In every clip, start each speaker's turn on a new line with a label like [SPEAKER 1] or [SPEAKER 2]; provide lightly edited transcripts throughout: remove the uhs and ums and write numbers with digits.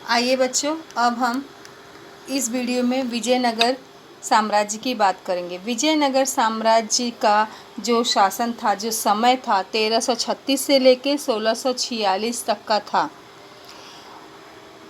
[SPEAKER 1] आइए बच्चों, अब हम इस वीडियो में विजयनगर साम्राज्य की बात करेंगे। विजयनगर साम्राज्य का जो शासन था, जो समय था, 1336 से लेकर 1646 तक का था।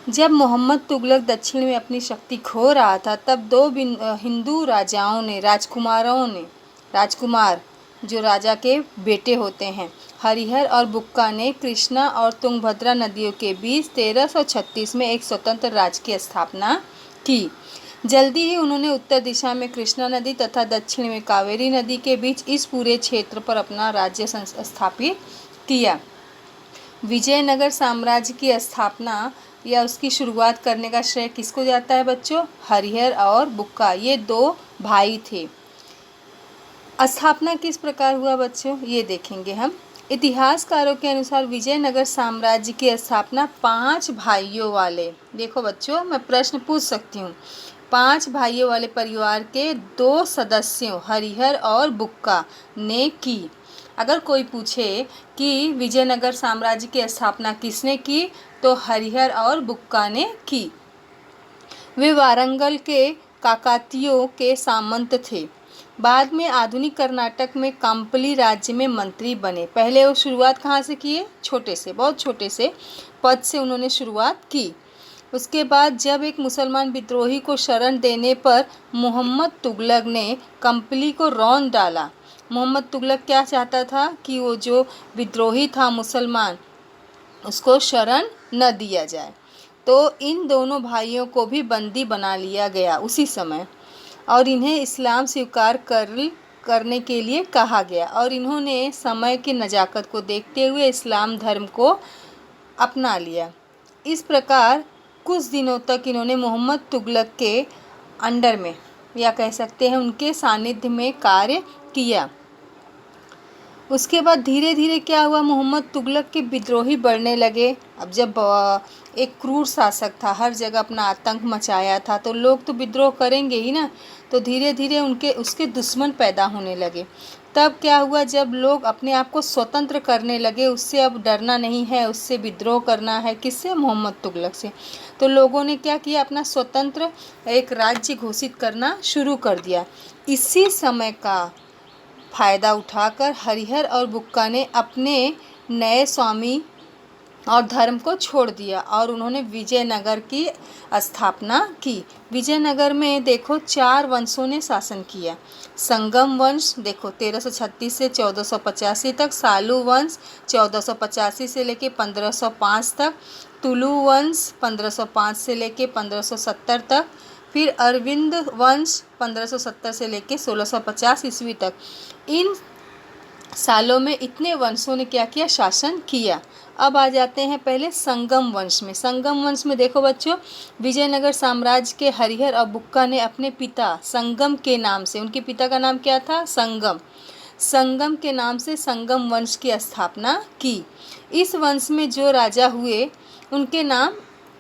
[SPEAKER 1] जब मोहम्मद तुगलक दक्षिण में अपनी शक्ति खो रहा था, तब दो हिंदू राजाओं ने, राजकुमार जो राजा के बेटे होते हैं, हरिहर और बुक्का ने कृष्णा और तुंगभद्रा नदियों के बीच 1336 में एक स्वतंत्र राज्य की स्थापना की। जल्दी ही उन्होंने उत्तर दिशा में कृष्णा नदी तथा दक्षिण में कावेरी नदी के बीच इस पूरे क्षेत्र पर अपना राज्य स्थापित किया। विजयनगर साम्राज्य की स्थापना या उसकी शुरुआत करने का श्रेय किसको जाता है बच्चों? हरिहर और बुक्का, ये दो भाई थे। स्थापना किस प्रकार हुआ बच्चों, ये देखेंगे हम। इतिहासकारों के अनुसार विजयनगर साम्राज्य की स्थापना 5 भाइयों वाले, देखो बच्चों मैं प्रश्न पूछ सकती हूँ, 5 भाइयों वाले परिवार के 2 सदस्यों हरिहर और बुक्का ने की। अगर कोई पूछे कि विजयनगर साम्राज्य की स्थापना किसने की, तो हरिहर और बुक्का ने की। वे वारंगल के काकतीयों के सामंत थे। बाद में आधुनिक कर्नाटक में कंपली राज्य में मंत्री बने। पहले वो शुरुआत कहाँ से किए? छोटे से, बहुत छोटे से पद से उन्होंने शुरुआत की। उसके बाद जब एक मुसलमान विद्रोही को शरण देने पर मोहम्मद तुगलक ने कंपली को रौंद डाला। मोहम्मद तुगलक क्या चाहता था कि वो जो विद्रोही था मुसलमान, उसको शरण न दिया जाए। तो इन दोनों भाइयों को भी बंदी बना लिया गया उसी समय, और इन्हें इस्लाम स्वीकार करने के लिए कहा गया, और इन्होंने समय की नज़ाकत को देखते हुए इस्लाम धर्म को अपना लिया। इस प्रकार कुछ दिनों तक इन्होंने मोहम्मद तुगलक के अंडर में, या कह सकते हैं उनके सानिध्य में कार्य किया। उसके बाद धीरे धीरे क्या हुआ, मोहम्मद तुगलक के विद्रोही बढ़ने लगे। अब जब एक क्रूर शासक था, हर जगह अपना आतंक मचाया था, तो लोग तो विद्रोह करेंगे ही ना। तो धीरे धीरे उसके दुश्मन पैदा होने लगे। तब क्या हुआ, जब लोग अपने आप को स्वतंत्र करने लगे, उससे अब डरना नहीं है, उससे विद्रोह करना है, किससे? मोहम्मद तुगलक से। तो लोगों ने क्या किया, अपना स्वतंत्र एक राज्य घोषित करना शुरू कर दिया। इसी समय का फ़ायदा उठाकर हरिहर और बुक्का ने अपने नए स्वामी और धर्म को छोड़ दिया और उन्होंने विजयनगर की स्थापना की। विजयनगर में देखो 4 वंशों ने शासन किया। संगम वंश देखो 1336 से 1485 तक, सालू वंश 1485 से लेके 1505 तक, तुलु वंश 1505 से लेके 1570 तक, फिर अरविंद वंश 1570 से लेके 1650 ईस्वी तक। इन सालों में इतने वंशों ने क्या किया, शासन किया। अब आ जाते हैं पहले संगम वंश में। संगम वंश में देखो बच्चों, विजयनगर साम्राज्य के हरिहर और बुक्का ने अपने पिता संगम के नाम से, उनके पिता का नाम क्या था? संगम। संगम के नाम से संगम वंश की स्थापना की। इस वंश में जो राजा हुए उनके नाम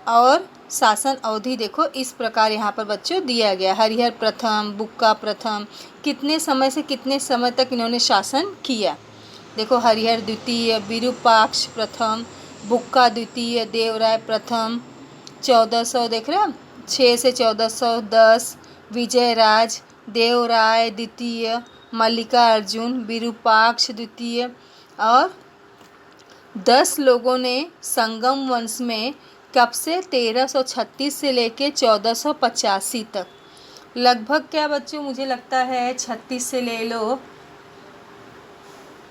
[SPEAKER 1] और शासन अवधि देखो इस प्रकार यहाँ पर बच्चों दिया गया। हरिहर प्रथम, बुक्का प्रथम, कितने समय से कितने समय तक इन्होंने शासन किया। देखो हरिहर द्वितीय, विरूपाक्ष प्रथम, बुक्का द्वितीय, देवराय प्रथम 1400, देख रहे हो 6 से 1410, विजयराज, देवराय द्वितीय, मल्लिकार्जुन, विरूपाक्ष द्वितीय, और 10 लोगों ने संगम वंश में कब से 1336 से लेके 1485 तक, लगभग क्या बच्चों, मुझे लगता है 36 से ले लो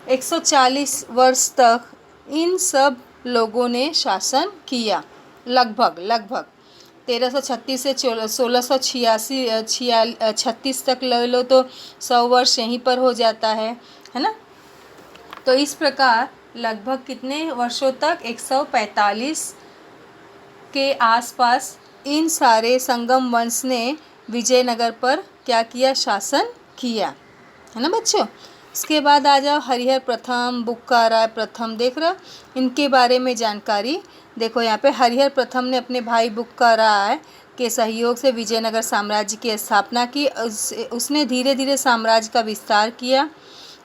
[SPEAKER 1] 140 वर्ष तक इन सब लोगों ने शासन किया। लगभग 1336 से 1686 तक ले लो तो 100 वर्ष यहीं पर हो जाता है ना। तो इस प्रकार लगभग कितने वर्षों तक, 145 के आसपास इन सारे संगम वंश ने विजयनगर पर क्या किया, शासन किया, है ना बच्चों। इसके बाद आ जाओ हरिहर प्रथम, बुक्का राय प्रथम, देख रहे हो इनके बारे में जानकारी। देखो यहाँ पे हरिहर प्रथम ने अपने भाई बुक्का राय के सहयोग से विजयनगर साम्राज्य की स्थापना की। उसने धीरे धीरे साम्राज्य का विस्तार किया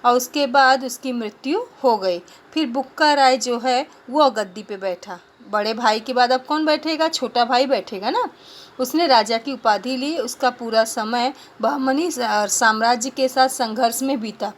[SPEAKER 1] और उसके बाद उसकी मृत्यु हो गई। फिर बुक्का राय जो है वो गद्दी पे बैठा। बड़े भाई के बाद अब कौन बैठेगा? छोटा भाई बैठेगा ना। उसने राजा की उपाधि ली। उसका पूरा समय बहमनी साम्राज्य के साथ संघर्ष में बीता।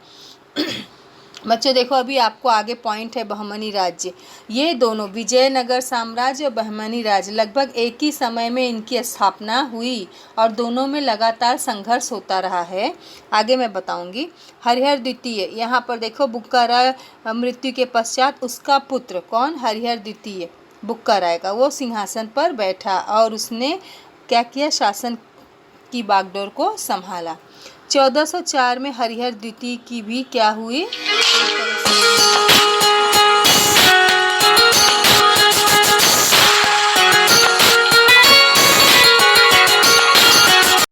[SPEAKER 1] बच्चों देखो, अभी आपको आगे पॉइंट है बहमनी राज्य। ये दोनों विजयनगर साम्राज्य और बहमनी राज्य लगभग एक ही समय में इनकी स्थापना हुई और दोनों में लगातार संघर्ष होता रहा है। आगे मैं बताऊंगी। हरिहर द्वितीय, यहाँ पर देखो बुक्का राय मृत्यु के पश्चात उसका पुत्र कौन? हरिहर द्वितीय बुक्का राय का, वो सिंहासन पर बैठा और उसने क्या किया? शासन की बागडोर को संभाला। 1404 में हरिहर द्वितीय की भी क्या हुई?